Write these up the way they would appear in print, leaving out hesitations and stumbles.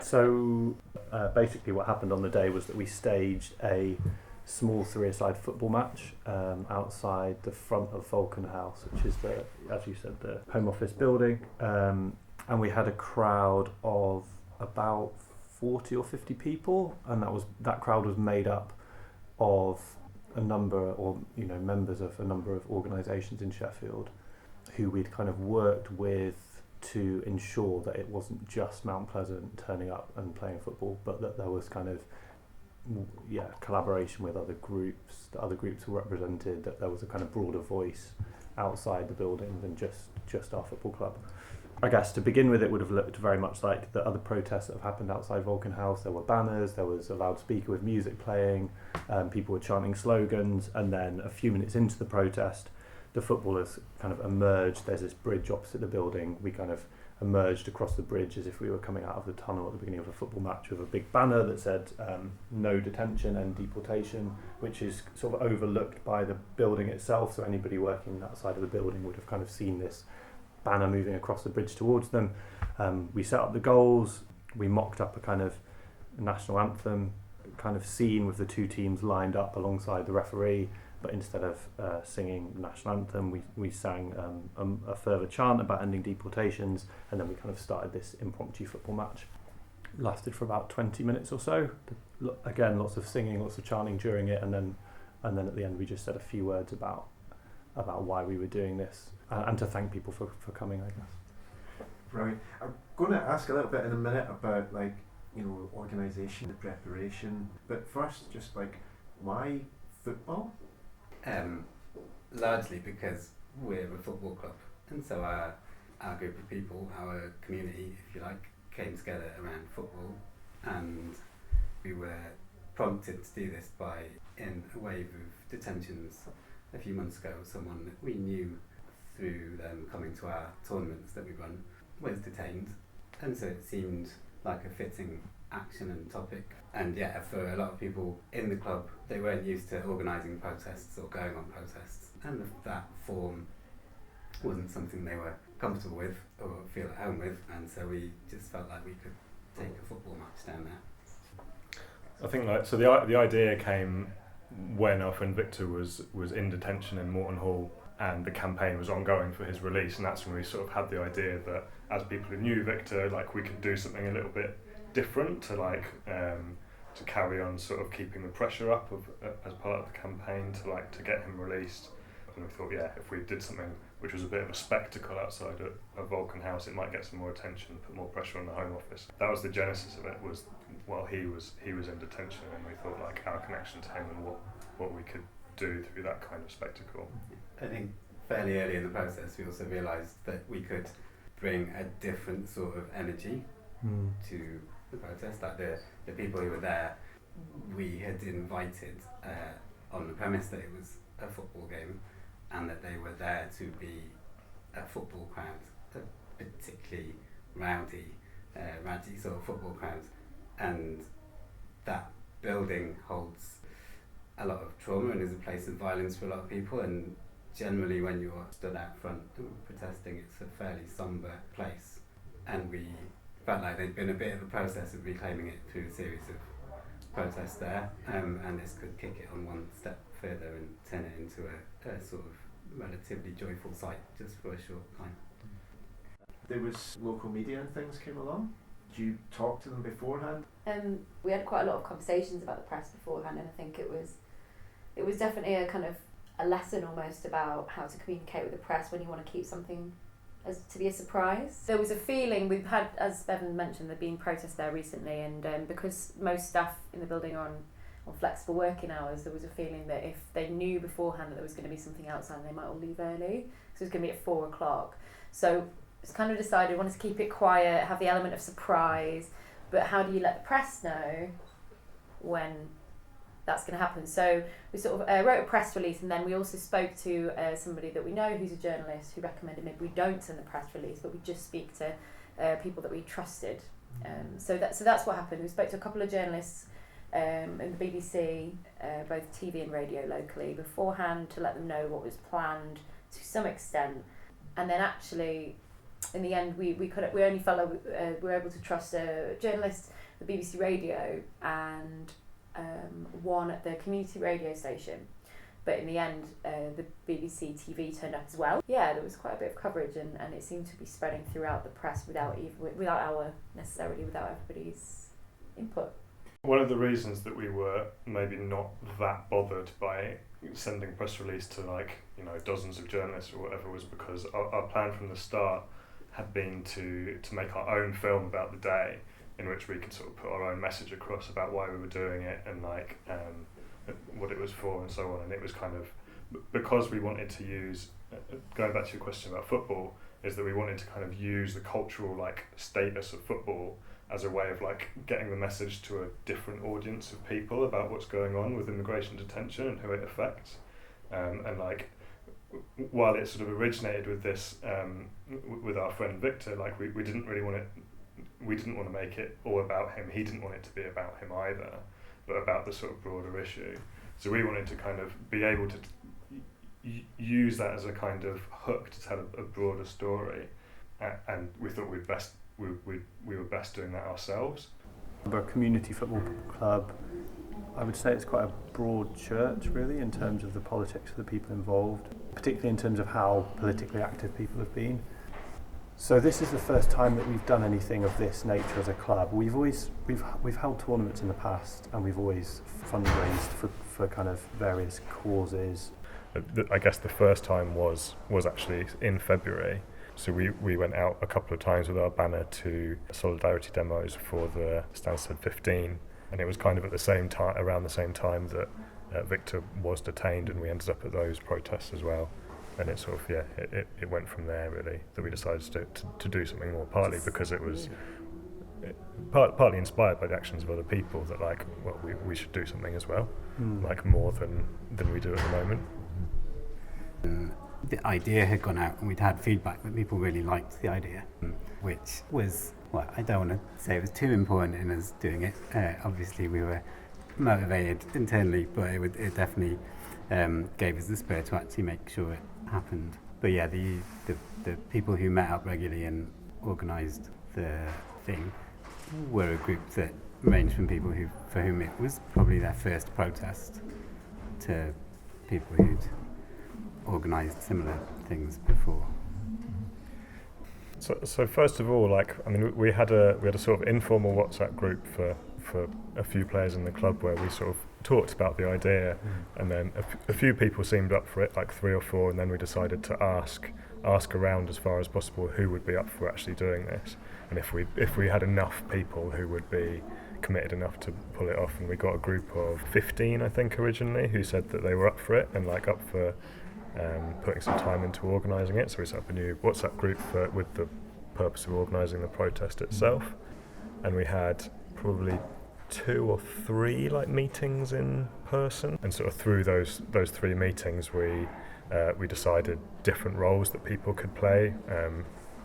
So basically what happened on the day was that we staged a small three-a-side football match outside the front of Vulcan House, which is the, as you said, the Home Office building, and we had a crowd of about 40 or 50 people, and that crowd was made up of a number, or members of a number of organisations in Sheffield who we'd kind of worked with to ensure that it wasn't just Mount Pleasant turning up and playing football, but that there was kind of collaboration with other groups, that other groups were represented, that there was a kind of broader voice outside the building than just our football club. I guess to begin with, it would have looked very much like the other protests that have happened outside Vulcan House. There were banners, there was a loudspeaker with music playing, people were chanting slogans, and then a few minutes into the protest, the footballers kind of emerged. There's this bridge opposite the building. We kind of emerged across the bridge as if we were coming out of the tunnel at the beginning of a football match, with a big banner that said no detention and deportation, which is sort of overlooked by the building itself, so anybody working that side of the building would have kind of seen this banner moving across the bridge towards them. We set up the goals, we mocked up a kind of national anthem kind of scene with the two teams lined up alongside the referee, but instead of singing the national anthem, we sang a further chant about ending deportations, and then we kind of started this impromptu football match. It lasted for about 20 minutes or so. Again, lots of singing, lots of chanting during it, and then at the end we just said a few words about why we were doing this, and to thank people for coming, I guess. Right. I'm going to ask a little bit in a minute about organisation, the preparation, but first, just why football? Largely because we're a football club, and so our group of people, our community, if you like, came together around football, and we were prompted to do this by, in a wave of detentions a few months ago, someone that we knew through them coming to our tournaments that we run was detained, and so it seemed like a fitting action and topic. And for a lot of people in the club, they weren't used to organising protests or going on protests, and that form wasn't something they were comfortable with or feel at home with, and so we just felt like we could take a football match down there. I think the idea came when our friend Victor was in detention in Morton Hall, and the campaign was ongoing for his release, and that's when we sort of had the idea that as people who knew Victor, we could do something a little bit different to carry on sort of keeping the pressure up as part of the campaign to get him released. And we thought, if we did something which was a bit of a spectacle outside a Vulcan House, it might get some more attention, put more pressure on the Home Office. That was the genesis of it, was while he was in detention, and we thought our connection to him and what we could do through that kind of spectacle. I think fairly early in the process we also realised that we could bring a different sort of energy to the protest. Like the people who were there, we had invited on the premise that it was a football game, and that they were there to be a football crowd, a particularly rowdy sort of football crowd, and that building holds a lot of trauma and is a place of violence for a lot of people, and generally when you're stood out front protesting, it's a fairly sombre place, and we felt like there'd been a bit of a process of reclaiming it through a series of protests there, and this could kick it on one step further and turn it into a sort of relatively joyful site just for a short time. There was local media and things came along. Did you talk to them beforehand? We had quite a lot of conversations about the press beforehand, and I think it was definitely a kind of a lesson almost about how to communicate with the press when you want to keep something as to be a surprise. There was a feeling, we've had, as Bevan mentioned, there've been protests there recently, and because most staff in the building are on flexible working hours, there was a feeling that if they knew beforehand that there was going to be something outside, they might all leave early. So it was going to be at 4:00. So it's kind of decided, wanted to keep it quiet, have the element of surprise, but how do you let the press know when that's going to happen? So we sort of wrote a press release, and then we also spoke to somebody that we know who's a journalist who recommended maybe we don't send the press release, but we just speak to people that we trusted. So that's what happened. We spoke to a couple of journalists in the BBC, both TV and radio locally, beforehand to let them know what was planned to some extent, and then actually in the end, we only felt like we were able to trust a journalist, the BBC Radio, and one at the community radio station. But in the end, the BBC TV turned up as well. Yeah, there was quite a bit of coverage, and it seemed to be spreading throughout the press without everybody's input. One of the reasons that we were maybe not that bothered by sending press release to dozens of journalists or whatever was because our plan from the start had been to make our own film about the day, in which we could sort of put our own message across about why we were doing it and what it was for and so on. And it was kind of because we wanted to use, going back to your question about football, is that we wanted to kind of use the cultural status of football as a way of getting the message to a different audience of people about what's going on with immigration detention and who it affects. While it sort of originated with this with our friend Victor, we didn't really want it. We didn't want to make it all about him. He didn't want it to be about him either, but about the sort of broader issue. So we wanted to kind of be able to use that as a kind of hook to tell a broader story, and we thought we were best doing that ourselves. We're a community football club. I would say it's quite a broad church, really, in terms of the politics of the people involved, particularly in terms of how politically active people have been. So this is the first time that we've done anything of this nature as a club. We've held tournaments in the past, and we've always fundraised for kind of various causes. I guess the first time was actually in February. So we went out a couple of times with our banner to solidarity demos for the Stansted 15, and it was kind of at the same time, around the same time that Victor was detained, and we ended up at those protests as well. And it sort of it went from there really that we decided to do something more, partly because it was partly inspired by the actions of other people that we should do something as well, more than we do at the moment. The idea had gone out and we'd had feedback that people really liked the idea, which was, well, I don't want to say it was too important in us doing it. Obviously we were motivated internally, but it definitely gave us the spirit to actually make sure it happened. But yeah, the people who met up regularly and organised the thing were a group that ranged from people for whom it was probably their first protest to people who'd organised similar things before. So first of all, we had a sort of informal WhatsApp group for a few players in the club where we sort of talked about the idea, and then a few people seemed up for it, 3 or 4, and then we decided to ask around as far as possible who would be up for actually doing this, and if we had enough people who would be committed enough to pull it off. And we got a group of 15, I think, originally, who said that they were up for it and up for putting some time into organising it. So we set up a new WhatsApp group with the purpose of organising the protest itself, and we had probably 2 or 3 meetings in person, and sort of through those 3 meetings we decided different roles that people could play.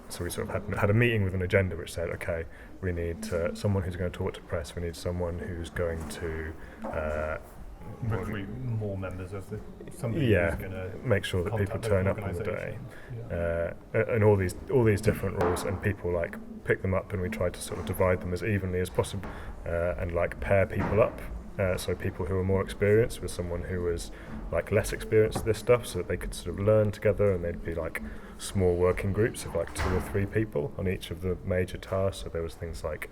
So we sort of had a meeting with an agenda which said, okay, we need someone who's going to talk to press, we need someone who's going to recruit more members of somebody who's going to make sure that people turn up on the day, and all these different roles, and people pick them up, and we tried to sort of divide them as evenly as possible, and pair people up, so people who are more experienced with someone who was less experienced with this stuff, so that they could sort of learn together, and they'd be small working groups of 2 or 3 people on each of the major tasks. So there was things like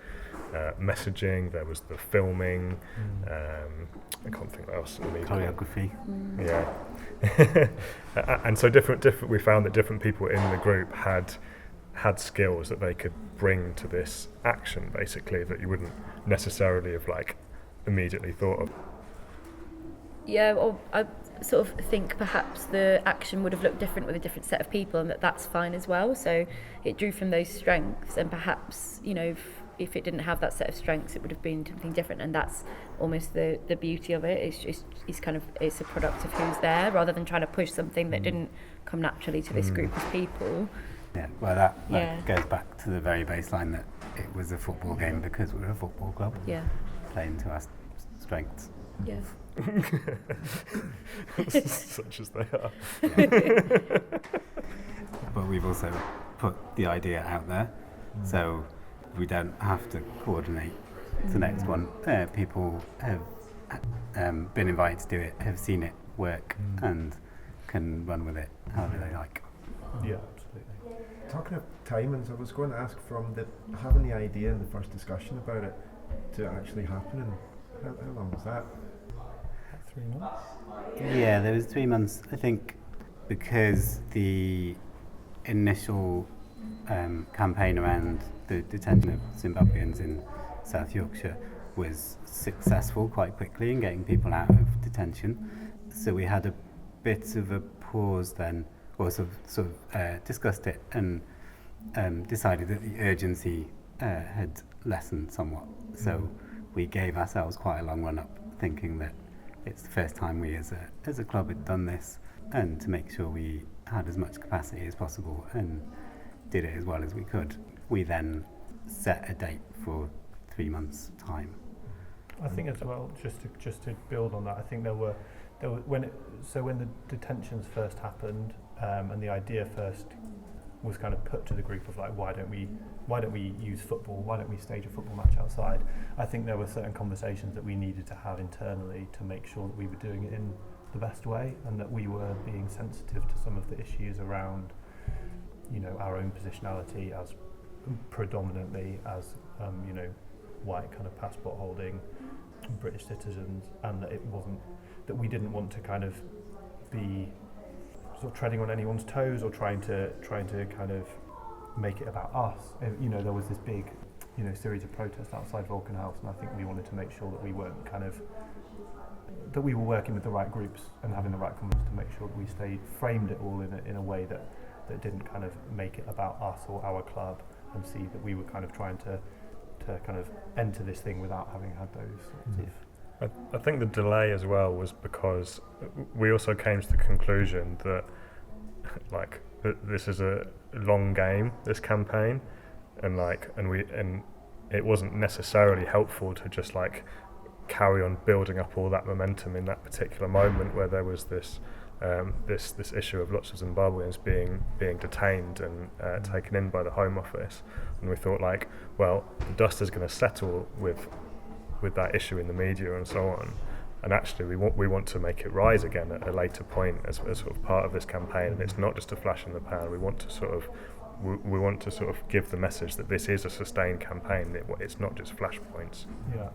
messaging, there was the filming, I can't think what else. Choreography. Yeah. And so different. We found that different people in the group had skills that they could bring to this action, basically, that you wouldn't necessarily have immediately thought of. Yeah, well, I sort of think perhaps the action would have looked different with a different set of people, and that's fine as well. So it drew from those strengths, and perhaps, if it didn't have that set of strengths, it would have been something different, and that's almost the beauty of it. It's a product of who's there, rather than trying to push something that didn't come naturally to this group of people. Yeah, well, that goes back to the very baseline that it was a football game because we're a football club. Yeah. Playing to our strengths. Yeah. Such as they are. But we've also put the idea out there, so we don't have to coordinate the next one. People have been invited to do it, have seen it work, and can run with it however they like. Yeah, absolutely. Talking of timings, I was going to ask, from having the idea in the first discussion about it to actually happening, how long was that? 3 months? Yeah, there was 3 months, I think, because the initial campaign around the detention of Zimbabweans in South Yorkshire was successful quite quickly in getting people out of detention. So we had a bit of a pause then, or sort of discussed it and decided that the urgency had lessened somewhat. So we gave ourselves quite a long run up, thinking that it's the first time we as a club had done this, and to make sure we had as much capacity as possible and did it as well as we could. We then set a date for 3 months' time. I think as well, just to build on that, I think there were when the detentions first happened, and the idea first was kind of put to the group of like, why don't we use football? Why don't we stage a football match outside? I think there were certain conversations that we needed to have internally to make sure that we were doing it in the best way, and that we were being sensitive to some of the issues around, our own positionality as predominantly as white kind of passport holding British citizens, and that we didn't want to kind of be sort of treading on anyone's toes or trying to kind of make it about us. There was this big series of protests outside Vulcan House, and I think we wanted to make sure that we weren't that we were working with the right groups and having the right conversations to make sure that we framed it all in a way that didn't kind of make it about us or our club, and see that we were kind of trying to kind of enter this thing without having had those sorts of... I think the delay as well was because we also came to the conclusion that this is a long game, this campaign, and it wasn't necessarily helpful to just carry on building up all that momentum in that particular moment where there was this issue of lots of Zimbabweans being detained and taken in by the Home Office, and we thought the dust is going to settle with that issue in the media and so on, and actually we want to make it rise again at a later point as sort of part of this campaign, and it's not just a flash in the pan. We want to sort of give the message that this is a sustained campaign. It's not just flashpoints. Yeah,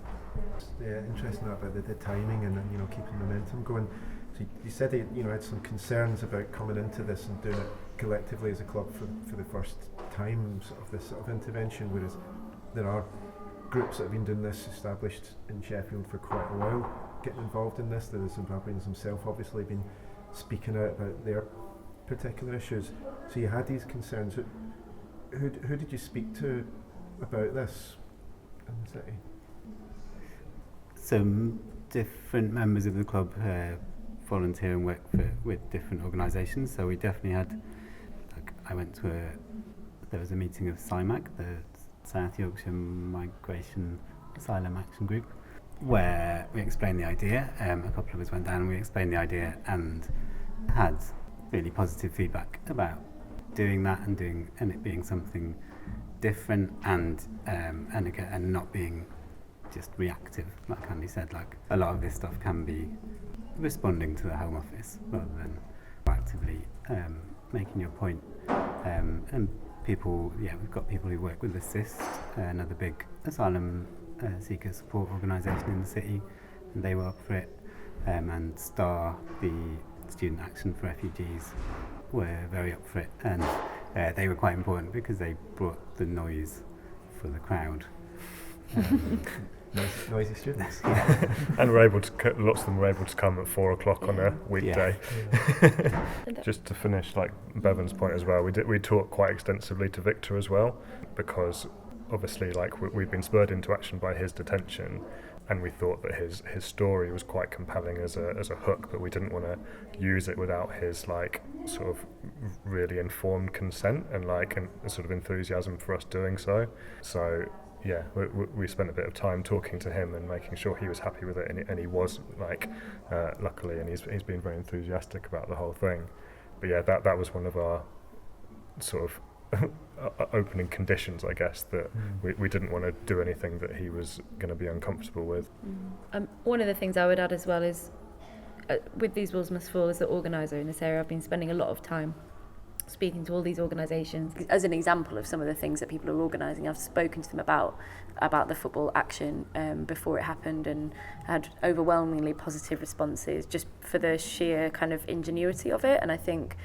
interesting about the timing and keeping momentum going. So you said that had some concerns about coming into this and doing it collectively as a club for the first time, sort of this sort of intervention, whereas there are groups that have been doing this, established in Sheffield for quite a while, getting involved in this. The Zimbabweans themselves obviously been speaking out about their particular issues. So you had these concerns. Who did you speak to about this in the city? Some different members of the club volunteer and work with different organisations. So we definitely had, there was a meeting of SIMAC, the South Yorkshire Migration Asylum Action Group, where we explained the idea. A couple of us went down and we explained the idea and had really positive feedback about doing that and it being something different and not being just reactive, like Andy said. A lot of this stuff can be responding to the Home Office rather than actively making your point. And people, we've got people who work with Assist, another big asylum seeker support organisation in the city, and they were up for it. And STAR, the Student Action for Refugees, were very up for it, and they were quite important because they brought the noise for the crowd. Noisy students. And lots of them were able to come at 4:00 on a weekday. Just to finish, Bevan's point as well, we talked quite extensively to Victor as well, because obviously we've been spurred into action by his detention, and we thought that his story was quite compelling as a hook, but we didn't want to use it without his sort of really informed consent and sort of enthusiasm for us doing so. So yeah, we spent a bit of time talking to him and making sure he was happy with it, and he was, luckily, and he's been very enthusiastic about the whole thing. But yeah, that was one of our sort of opening conditions, I guess, that we didn't want to do anything that he was going to be uncomfortable with. One of the things I would add as well is, with These Walls Must Fall, as the organiser in this area, I've been spending a lot of time speaking to all these organisations. As an example of some of the things that people are organising, I've spoken to them about the football action before it happened, and had overwhelmingly positive responses just for the sheer kind of ingenuity of it. And I think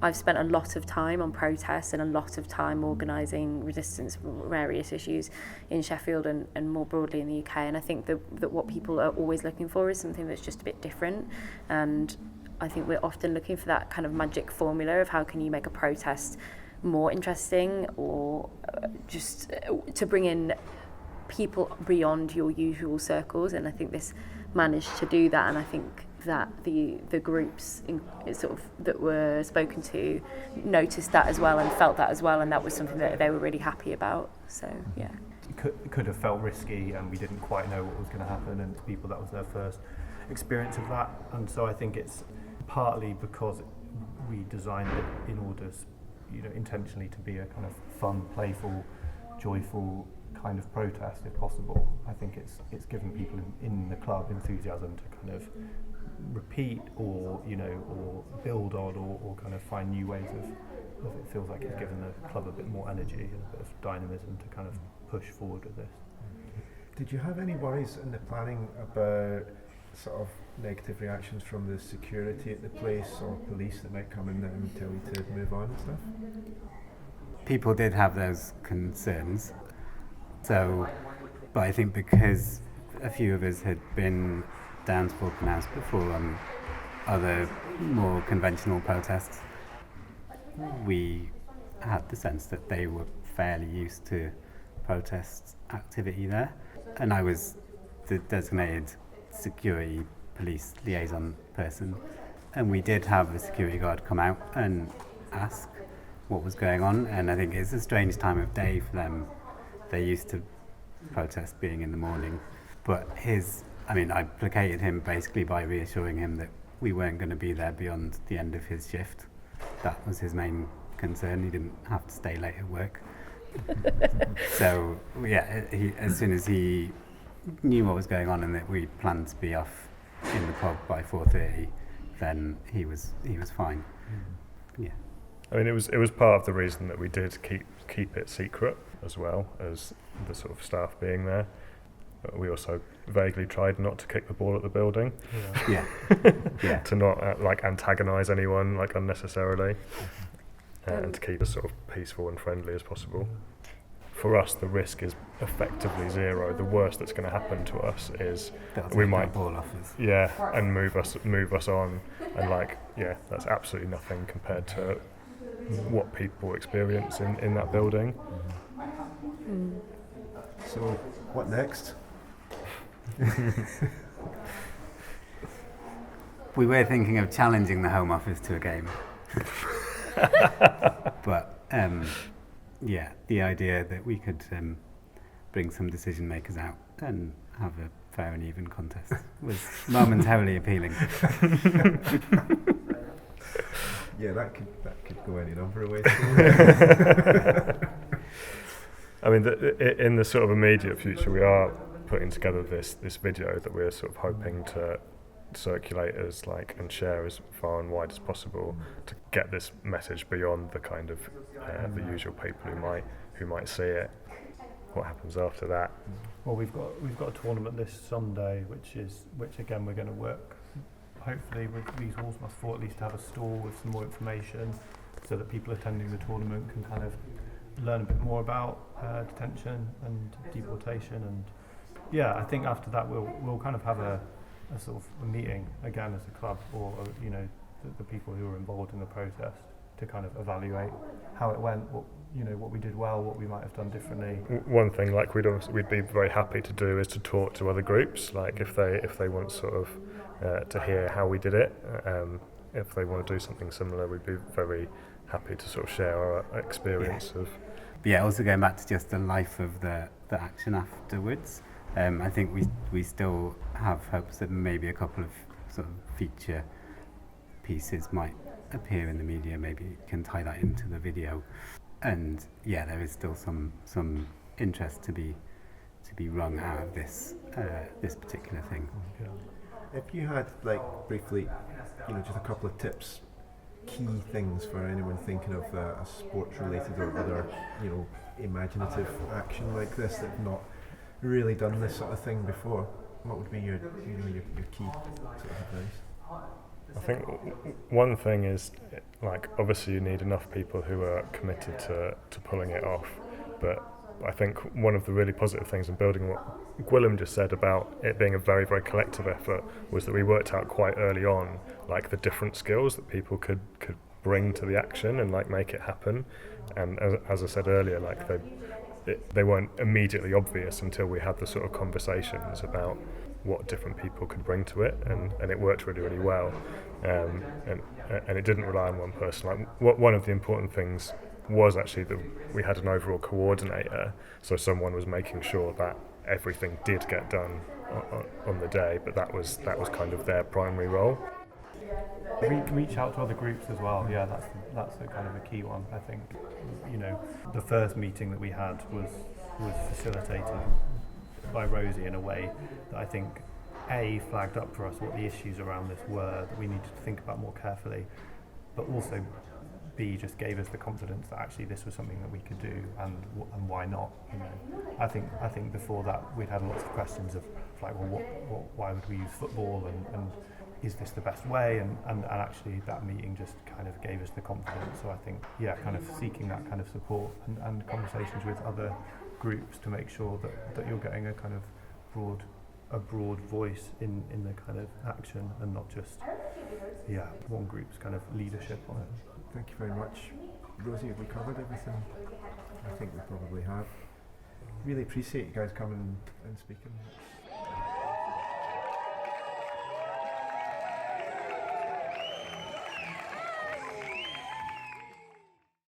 I've spent a lot of time on protests and a lot of time organising resistance various issues in Sheffield and more broadly in the UK, and I think that what people are always looking for is something that's just a bit different. And I think we're often looking for that kind of magic formula of how can you make a protest more interesting, or just to bring in people beyond your usual circles. And I think this managed to do that, and I think that the groups sort of that were spoken to noticed that as well and felt that as well, and that was something that they were really happy about. So yeah, it could have felt risky, and we didn't quite know what was going to happen, and to people that was their first experience of that. And so I think it's partly because we designed it in order, intentionally to be a kind of fun, playful, joyful kind of protest, if possible. I think it's given people in the club enthusiasm to kind of repeat or build on or kind of find new ways of it feels like it's given the club a bit more energy and a bit of dynamism to kind of push forward with this. Did you have any worries in the planning about sort of negative reactions from the security at the place or police that might come in there and tell you to move on and stuff? People did have those concerns. So, but I think because a few of us had been down to Falcon House before on other more conventional protests, we had the sense that they were fairly used to protest activity there. And I was the designated security police liaison person, and we did have a security guard come out and ask what was going on. And I think it's a strange time of day for them. They're used to protest being in the morning, but I placated him basically by reassuring him that we weren't going to be there beyond the end of his shift. That was his main concern. He didn't have to stay late at work. So yeah, as soon as he knew what was going on and that we planned to be off in the pub by 4:30, then he was fine. Yeah. I mean, it was part of the reason that we did keep it secret, as well as the sort of staff being there. But we also vaguely tried not to kick the ball at the building. Yeah. Yeah. To not antagonise anyone unnecessarily, and to keep it sort of peaceful and friendly as possible. For us, the risk is effectively zero. The worst that's going to happen to us is we might ball off us. Yeah, and move us on, and that's absolutely nothing compared to what people experience in that building. So, what next? We were thinking of challenging the Home Office to a game. But the idea that we could bring some decision makers out and have a fair and even contest was momentarily appealing. Yeah, that could go any number of ways. I mean, in the sort of immediate future, we are putting together this video that we're sort of hoping to circulate and share as far and wide as possible to get this message beyond the kind of the usual people who might see it. What happens after that? Well, we've got a tournament this Sunday, which again we're going to work hopefully with These Walls Must Fall, at least to have a stall with some more information, so that people attending the tournament can kind of learn a bit more about detention and deportation. And yeah, I think after that we'll kind of have a sort of a meeting again as a club, or the people who were involved in the protest, to kind of evaluate how it went, what we did well, what we might have done differently. One thing we'd be very happy to do is to talk to other groups, if they want sort of to hear how we did it. If they want to do something similar, we'd be very happy to sort of share our experience of. Yeah, also going back to just the life of the action afterwards. I think we still have hopes that maybe a couple of sort of feature pieces might appear in the media, maybe can tie that into the video. and yeah, there is still some interest to be wrung out of this particular thing. If you had, like, briefly, just a couple of tips, key things for anyone thinking of a sports-related or other, imaginative action like this that have not really done this sort of thing before, what would be your key sort of advice? I think one thing is, like, obviously you need enough people who are committed to pulling it off, but I think one of the really positive things in building what Gwilym just said about it being a very, very collective effort was that we worked out quite early on, like, the different skills that people could bring to the action and, like, make it happen. And as I said earlier, like, they weren't immediately obvious until we had the sort of conversations about what different people could bring to it, and it worked really, really well. And it didn't rely on one person. Like, one of the important things was actually that we had an overall coordinator, so someone was making sure that everything did get done on the day, but that was kind of their primary role. Reach out to other groups as well. Yeah, that's the kind of a key one. I think, the first meeting that we had was facilitated by Rosie in a way that I think flagged up for us what the issues around this were that we needed to think about more carefully, but also B just gave us the confidence that actually this was something that we could do, and why not? I think before that we'd had lots of questions of like, well, why would we use football, and is this the best way? And actually that meeting just kind of gave us the confidence. So I think, kind of seeking that kind of support and conversations with other groups to make sure that you're getting a kind of broad voice in the kind of action, and not just one group's kind of leadership on it. Thank you very much. Rosie, have we covered everything? I think we probably have. Really appreciate you guys coming and speaking.